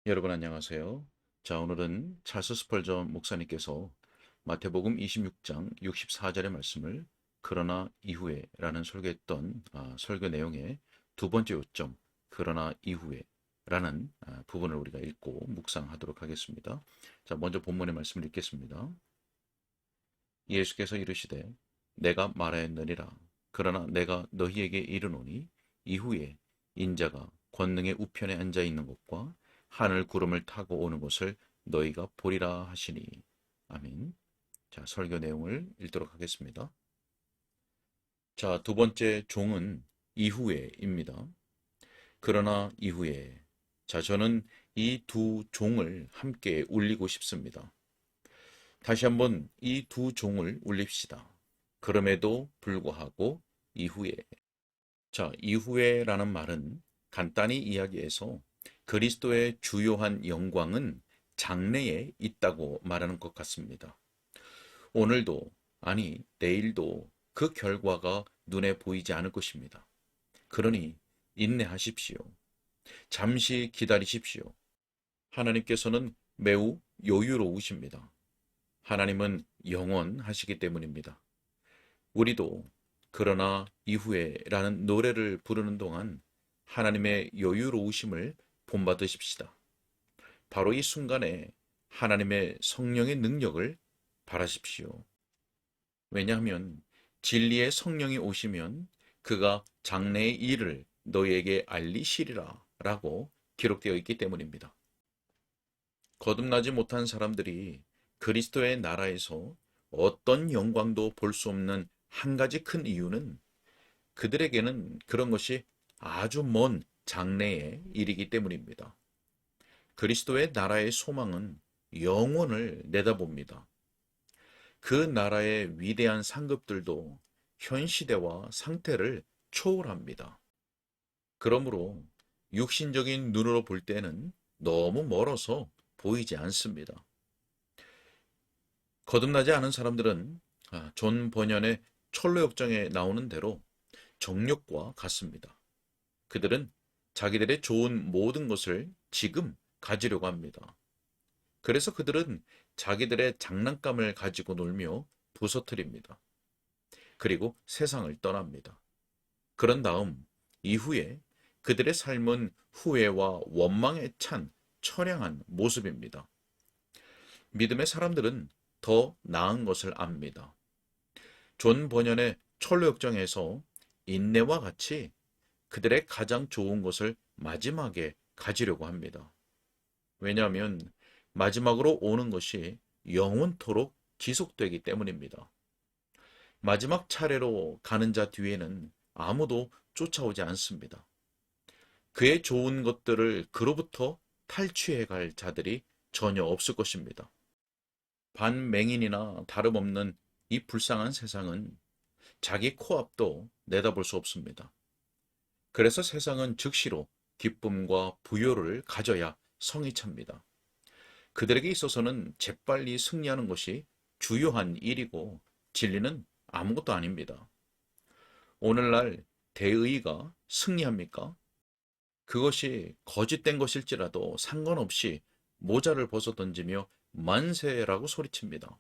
여러분 안녕하세요. 자, 오늘은 찰스 스펄전 목사님께서 마태복음 26장 64절의 말씀을 그러나 이후에 라는 설교했던 설교 내용의 두 번째 요점, 그러나 이후에 라는 부분을 우리가 읽고 묵상하도록 하겠습니다. 자, 먼저 본문의 말씀을 읽겠습니다. 예수께서 이르시되 내가 말하였느니라. 그러나 내가 너희에게 이르노니 이후에 인자가 권능의 우편에 앉아 있는 것과 하늘 구름을 타고 오는 것을 너희가 보리라 하시니. 아멘. 자, 설교 내용을 읽도록 하겠습니다. 자, 두 번째 종은 이후에입니다. 그러나 이후에. 자, 저는 이 두 종을 함께 울리고 싶습니다. 다시 한번 이 두 종을 울립시다. 그럼에도 불구하고 이후에. 자, 이후에라는 말은 간단히 이야기해서 그리스도의 주요한 영광은 장래에 있다고 말하는 것 같습니다. 오늘도, 아니, 내일도 그 결과가 눈에 보이지 않을 것입니다. 그러니 인내하십시오. 잠시 기다리십시오. 하나님께서는 매우 여유로우십니다. 하나님은 영원하시기 때문입니다. 우리도 그러나 이후에라는 노래를 부르는 동안 하나님의 여유로우심을 본받으십시다. 바로 이 순간에 하나님의 성령의 능력을 바라십시오. 왜냐하면 진리의 성령이 오시면 그가 장래의 일을 너희에게 알리시리라 라고 기록되어 있기 때문입니다. 거듭나지 못한 사람들이 그리스도의 나라에서 어떤 영광도 볼 수 없는 한 가지 큰 이유는 그들에게는 그런 것이 아주 먼 장래의 일이기 때문입니다. 그리스도의 나라의 소망은 영원을 내다봅니다. 그 나라의 위대한 상급들도 현 시대와 상태를 초월합니다. 그러므로 육신적인 눈으로 볼 때는 너무 멀어서 보이지 않습니다. 거듭나지 않은 사람들은 존 번연의 철로역정에 나오는 대로 정욕과 같습니다. 그들은 자기들의 좋은 모든 것을 지금 가지려고 합니다. 그래서 그들은 자기들의 장난감을 가지고 놀며 부서뜨립니다. 그리고 세상을 떠납니다. 그런 다음 이후에 그들의 삶은 후회와 원망에 찬 처량한 모습입니다. 믿음의 사람들은 더 나은 것을 압니다. 존 번연의 철로역정에서 인내와 같이 그들의 가장 좋은 것을 마지막에 가지려고 합니다. 왜냐하면 마지막으로 오는 것이 영원토록 지속되기 때문입니다. 마지막 차례로 가는 자 뒤에는 아무도 쫓아오지 않습니다. 그의 좋은 것들을 그로부터 탈취해 갈 자들이 전혀 없을 것입니다. 반맹인이나 다름없는 이 불쌍한 세상은 자기 코앞도 내다볼 수 없습니다. 그래서 세상은 즉시로 기쁨과 부요를 가져야 성이 찹니다. 그들에게 있어서는 재빨리 승리하는 것이 주요한 일이고 진리는 아무것도 아닙니다. 오늘날 대의가 승리합니까? 그것이 거짓된 것일지라도 상관없이 모자를 벗어던지며 만세라고 소리칩니다.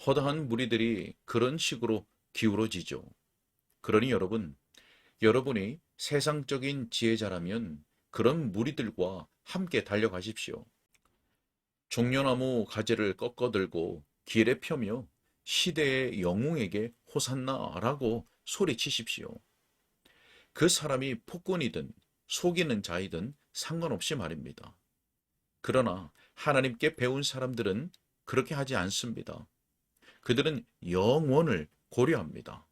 허다한 무리들이 그런 식으로 기울어지죠. 그러니 여러분이 세상적인 지혜자라면 그런 무리들과 함께 달려가십시오. 종려나무 가지를 꺾어들고 길에 펴며 시대의 영웅에게 호산나라고 소리치십시오. 그 사람이 폭군이든 속이는 자이든 상관없이 말입니다. 그러나 하나님께 배운 사람들은 그렇게 하지 않습니다. 그들은 영원을 고려합니다.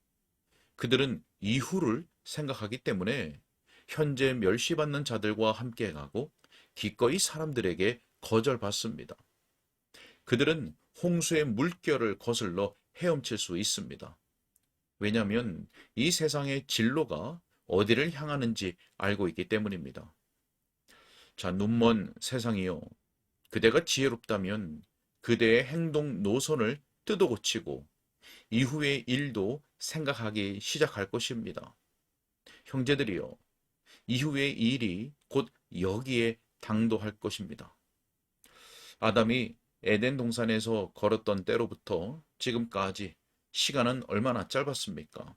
그들은 이후를 생각하기 때문에 현재 멸시받는 자들과 함께 가고 기꺼이 사람들에게 거절받습니다. 그들은 홍수의 물결을 거슬러 헤엄칠 수 있습니다. 왜냐하면 이 세상의 진로가 어디를 향하는지 알고 있기 때문입니다. 자, 눈먼 세상이요. 그대가 지혜롭다면 그대의 행동 노선을 뜯어고치고 이후의 일도 생각하기 시작할 것입니다. 형제들이요. 이후의 일이 곧 여기에 당도할 것입니다. 아담이 에덴 동산에서 걸었던 때로부터 지금까지 시간은 얼마나 짧았습니까?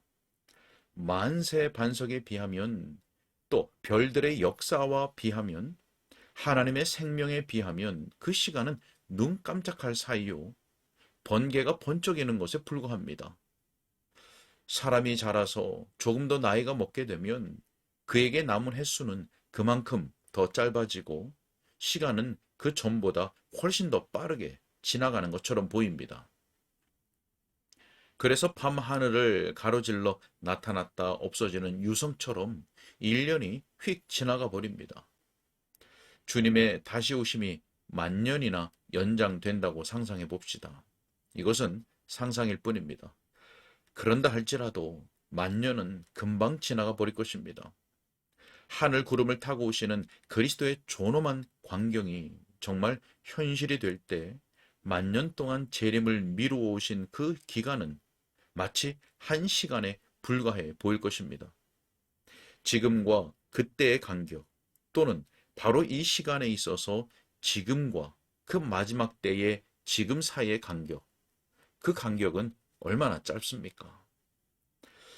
만세 반석에 비하면, 또 별들의 역사와 비하면, 하나님의 생명에 비하면 그 시간은 눈 깜짝할 사이요, 번개가 번쩍이는 것에 불과합니다. 사람이 자라서 조금 더 나이가 먹게 되면 그에게 남은 횟수는 그만큼 더 짧아지고 시간은 그 전보다 훨씬 더 빠르게 지나가는 것처럼 보입니다. 그래서 밤 하늘을 가로질러 나타났다 없어지는 유성처럼 1년이 휙 지나가 버립니다. 주님의 다시 오심이 만년이나 연장된다고 상상해 봅시다. 이것은 상상일 뿐입니다. 그런다 할지라도 만년은 금방 지나가 버릴 것입니다. 하늘 구름을 타고 오시는 그리스도의 존엄한 광경이 정말 현실이 될 때 만년 동안 재림을 미루어 오신 그 기간은 마치 한 시간에 불과해 보일 것입니다. 지금과 그때의 간격, 또는 바로 이 시간에 있어서 지금과 그 마지막 때의 지금 사이의 간격, 그 간격은 얼마나 짧습니까?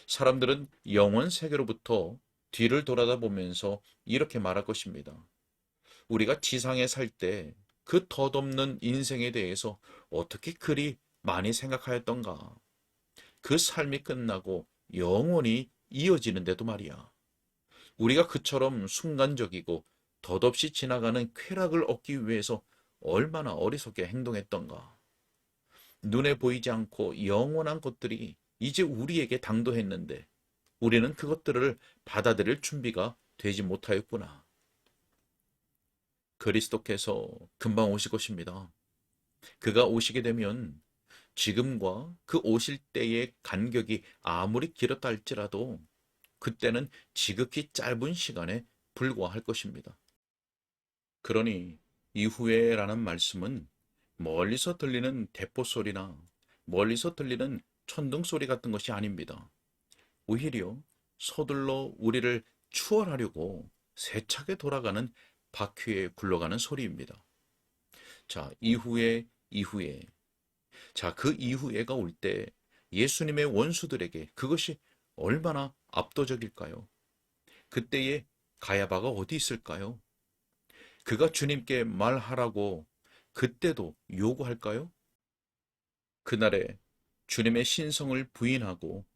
사람들은 영원 세계로부터 뒤를 돌아다 보면서 이렇게 말할 것입니다. 우리가 지상에 살 때 그 덧없는 인생에 대해서 어떻게 그리 많이 생각하였던가. 그 삶이 끝나고 영원히 이어지는데도 말이야. 우리가 그처럼 순간적이고 덧없이 지나가는 쾌락을 얻기 위해서 얼마나 어리석게 행동했던가. 눈에 보이지 않고 영원한 것들이 이제 우리에게 당도했는데 우리는 그것들을 받아들일 준비가 되지 못하였구나. 그리스도께서 금방 오실 것입니다. 그가 오시게 되면 지금과 그 오실 때의 간격이 아무리 길었다 할지라도 그때는 지극히 짧은 시간에 불과할 것입니다. 그러니 이후에라는 말씀은 멀리서 들리는 대포 소리나 멀리서 들리는 천둥 소리 같은 것이 아닙니다. 오히려 서둘러 우리를 추월하려고 세차게 돌아가는 바퀴에 굴러가는 소리입니다. 자, 이후에. 자, 그 이후에가 올 때 예수님의 원수들에게 그것이 얼마나 압도적일까요? 그때에 가야바가 어디 있을까요? 그가 주님께 말하라고 그때도 요구할까요? 그날에 주님의 신성을 부인하고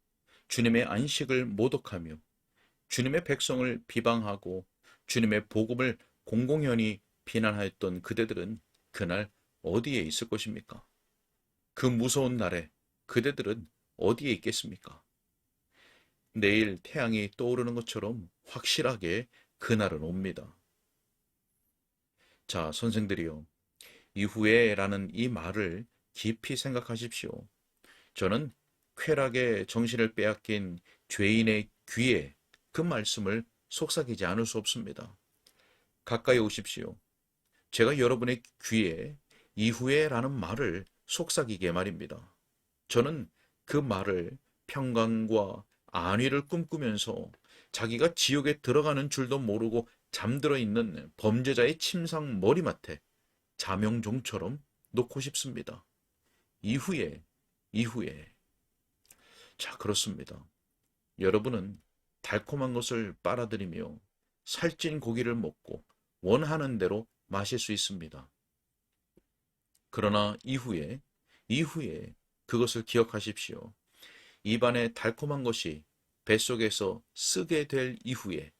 주님의 안식을 모독하며 주님의 백성을 비방하고 주님의 복음을 공공연히 비난하였던 그대들은 그날 어디에 있을 것입니까? 그 무서운 날에 그대들은 어디에 있겠습니까? 내일 태양이 떠오르는 것처럼 확실하게 그날은 옵니다. 자, 선생들이요. 이후에라는 이 말을 깊이 생각하십시오. 저는 쾌락의 정신을 빼앗긴 죄인의 귀에 그 말씀을 속삭이지 않을 수 없습니다. 가까이 오십시오. 제가 여러분의 귀에 이후에라는 말을 속삭이게 말입니다. 저는 그 말을 평강과 안위를 꿈꾸면서 자기가 지옥에 들어가는 줄도 모르고 잠들어 있는 범죄자의 침상 머리맡에 자명종처럼 놓고 싶습니다. 이후에. 자, 그렇습니다. 여러분은 달콤한 것을 빨아들이며 살찐 고기를 먹고 원하는 대로 마실 수 있습니다. 그러나 이후에 그것을 기억하십시오. 입안에 달콤한 것이 뱃속에서 쓰게 될 이후에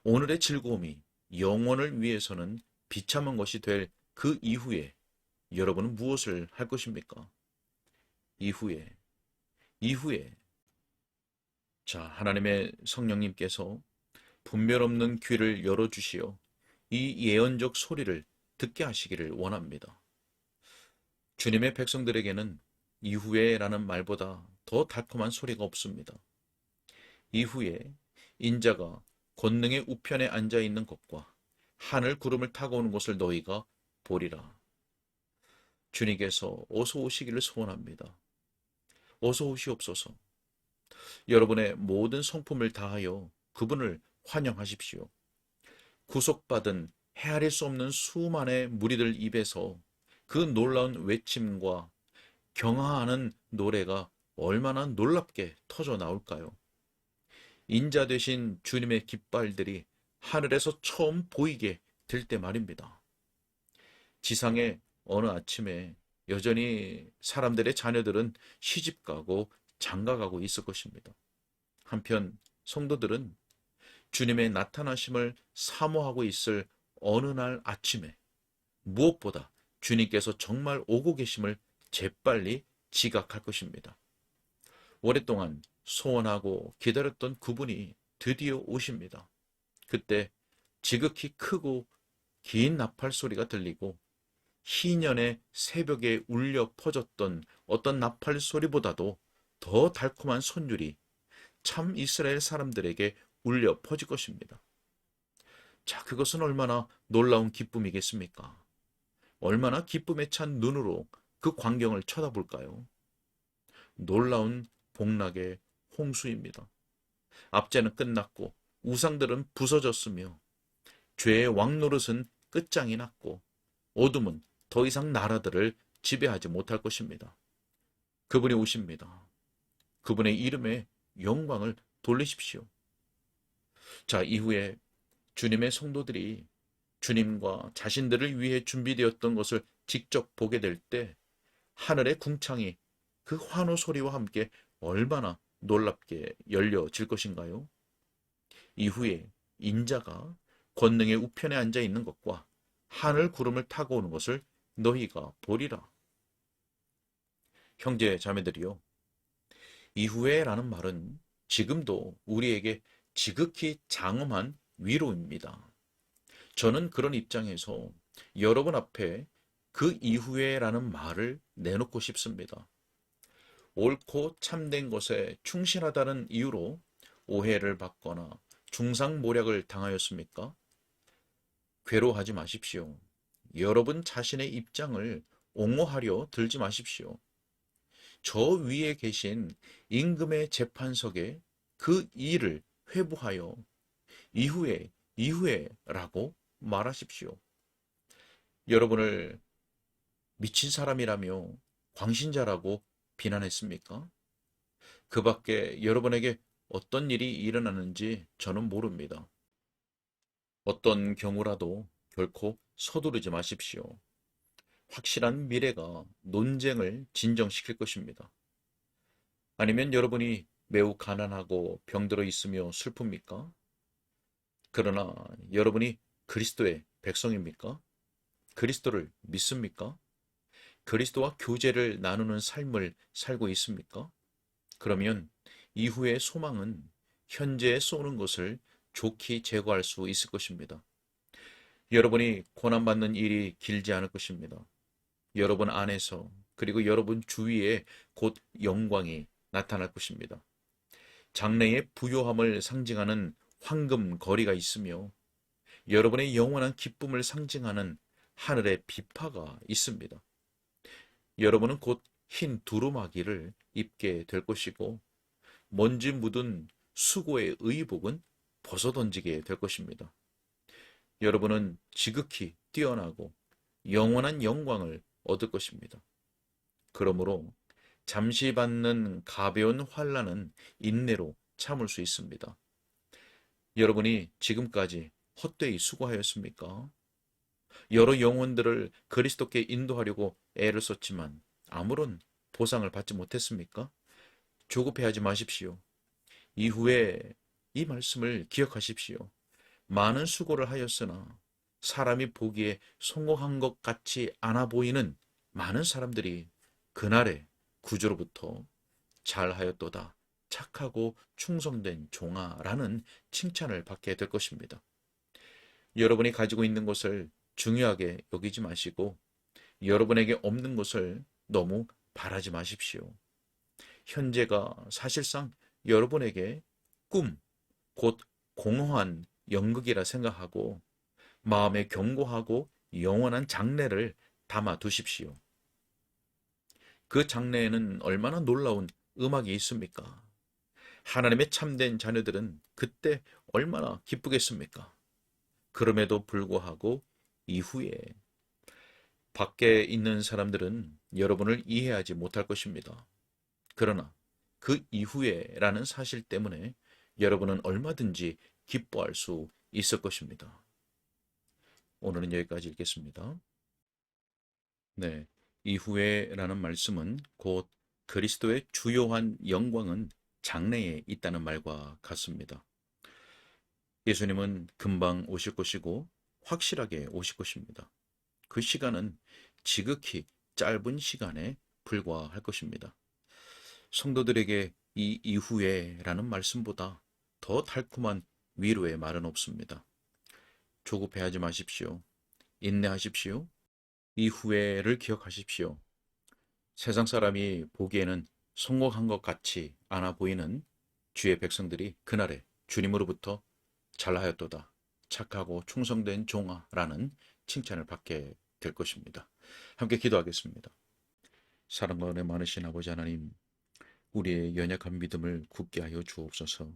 오늘의 즐거움이 영원을 위해서는 비참한 것이 될 그 이후에 여러분은 무엇을 할 것입니까? 이후에. 자, 하나님의 성령님께서 분별 없는 귀를 열어주시어 이 예언적 소리를 듣게 하시기를 원합니다. 주님의 백성들에게는 이후에라는 말보다 더 달콤한 소리가 없습니다. 이후에 인자가 권능의 우편에 앉아 있는 것과 하늘 구름을 타고 오는 것을 너희가 보리라. 주님께서 어서 오시기를 소원합니다. 어서 오시옵소서. 여러분의 모든 성품을 다하여 그분을 환영하십시오. 구속받은 헤아릴 수 없는 수많은 무리들 입에서 그 놀라운 외침과 경하하는 노래가 얼마나 놀랍게 터져 나올까요? 인자 되신 주님의 깃발들이 하늘에서 처음 보이게 될 때 말입니다. 지상의 어느 아침에 여전히 사람들의 자녀들은 시집가고 장가가고 있을 것입니다. 한편 성도들은 주님의 나타나심을 사모하고 있을 어느 날 아침에 무엇보다 주님께서 정말 오고 계심을 재빨리 지각할 것입니다. 오랫동안 소원하고 기다렸던 그분이 드디어 오십니다. 그때 지극히 크고 긴 나팔 소리가 들리고 희년의 새벽에 울려 퍼졌던 어떤 나팔 소리보다도 더 달콤한 선율이 참 이스라엘 사람들에게 울려 퍼질 것입니다. 자, 그것은 얼마나 놀라운 기쁨이겠습니까? 얼마나 기쁨에 찬 눈으로 그 광경을 쳐다볼까요? 놀라운 복락의 홍수입니다. 압제는 끝났고 우상들은 부서졌으며 죄의 왕노릇은 끝장이 났고 어둠은 더 이상 나라들을 지배하지 못할 것입니다. 그분이 오십니다. 그분의 이름에 영광을 돌리십시오. 자, 이후에 주님의 성도들이 주님과 자신들을 위해 준비되었던 것을 직접 보게 될 때 하늘의 궁창이 그 환호 소리와 함께 얼마나 놀랍게 열려질 것인가요? 이후에 인자가 권능의 우편에 앉아 있는 것과 하늘 구름을 타고 오는 것을 너희가 보리라. 형제 자매들이요, 이후에라는 말은 지금도 우리에게 지극히 장엄한 위로입니다. 저는 그런 입장에서 여러분 앞에 그 이후에라는 말을 내놓고 싶습니다. 옳고 참된 것에 충실하다는 이유로 오해를 받거나 중상모략을 당하였습니까? 괴로워하지 마십시오. 여러분 자신의 입장을 옹호하려 들지 마십시오. 저 위에 계신 임금의 재판석에 그 일을 회부하여 이후에라고 말하십시오. 여러분을 미친 사람이라며 광신자라고 비난했습니까? 그 밖에 여러분에게 어떤 일이 일어나는지 저는 모릅니다. 어떤 경우라도 결코 서두르지 마십시오. 확실한 미래가 논쟁을 진정시킬 것입니다. 아니면 여러분이 매우 가난하고 병들어 있으며 슬픕니까? 그러나 여러분이 그리스도의 백성입니까? 그리스도를 믿습니까? 그리스도와 교제를 나누는 삶을 살고 있습니까? 그러면 이후의 소망은 현재에 쏘는 것을 좋게 제거할 수 있을 것입니다. 여러분이 고난받는 일이 길지 않을 것입니다. 여러분 안에서 그리고 여러분 주위에 곧 영광이 나타날 것입니다. 장래의 부요함을 상징하는 황금 거리가 있으며 여러분의 영원한 기쁨을 상징하는 하늘의 비파가 있습니다. 여러분은 곧 흰 두루마기를 입게 될 것이고 먼지 묻은 수고의 의복은 벗어던지게 될 것입니다. 여러분은 지극히 뛰어나고 영원한 영광을 얻을 것입니다. 그러므로 잠시 받는 가벼운 환난은 인내로 참을 수 있습니다. 여러분이 지금까지 헛되이 수고하였습니까? 여러 영혼들을 그리스도께 인도하려고 애를 썼지만 아무런 보상을 받지 못했습니까? 조급해하지 마십시오. 이후에 이 말씀을 기억하십시오. 많은 수고를 하였으나 사람이 보기에 성공한 것 같지 않아 보이는 많은 사람들이 그날의 구주로부터 잘하였도다, 착하고 충성된 종아라는 칭찬을 받게 될 것입니다. 여러분이 가지고 있는 것을 중요하게 여기지 마시고 여러분에게 없는 것을 너무 바라지 마십시오. 현재가 사실상 여러분에게 꿈, 곧 공허한 연극이라 생각하고 마음에 견고하고 영원한 장래를 담아 두십시오. 그 장래에는 얼마나 놀라운 음악이 있습니까? 하나님의 참된 자녀들은 그때 얼마나 기쁘겠습니까? 그럼에도 불구하고 이후에 밖에 있는 사람들은 여러분을 이해하지 못할 것입니다. 그러나 그 이후에라는 사실 때문에 여러분은 얼마든지 기뻐할 수 있을 것입니다. 오늘은 여기까지 읽겠습니다. 네, 이후에라는 말씀은 곧 그리스도의 주요한 영광은 장래에 있다는 말과 같습니다. 예수님은 금방 오실 것이고 확실하게 오실 것입니다. 그 시간은 지극히 짧은 시간에 불과할 것입니다. 성도들에게 이 이후에라는 말씀보다 더 달콤한 위로의 말은 없습니다. 조급해하지 마십시오. 인내하십시오. 이후에를 기억하십시오. 세상 사람이 보기에는 성공한 것 같이 않아 보이는 주의 백성들이 그날에 주님으로부터 잘하였도다. 착하고 충성된 종아라는 칭찬을 받게 될 것입니다. 함께 기도하겠습니다. 사랑과 은혜 많으신 아버지 하나님, 우리의 연약한 믿음을 굳게 하여 주옵소서.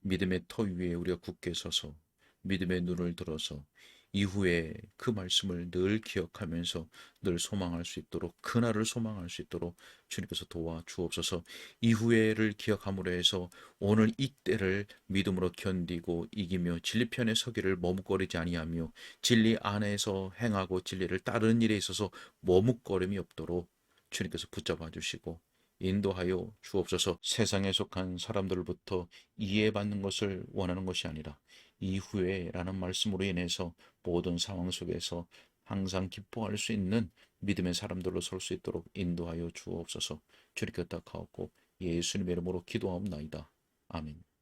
믿음의 터 위에 우리가 굳게 서서 믿음의 눈을 들어서 이후에 그 말씀을 늘 기억하면서 늘 소망할 수 있도록, 그날을 소망할 수 있도록 주님께서 도와주옵소서. 이후에를 기억함으로 해서 오늘 이때를 믿음으로 견디고 이기며 진리편에 서기를 머뭇거리지 아니하며 진리 안에서 행하고 진리를 따르는 일에 있어서 머뭇거림이 없도록 주님께서 붙잡아 주시고 인도하여 주옵소서. 세상에 속한 사람들로부터 이해받는 것을 원하는 것이 아니라 이후에라는 말씀으로 인해서 모든 상황 속에서 항상 기뻐할 수 있는 믿음의 사람들로 설 수 있도록 인도하여 주옵소서. 주님께 탁하옵고 예수님의 이름으로 기도하옵나이다. 아멘.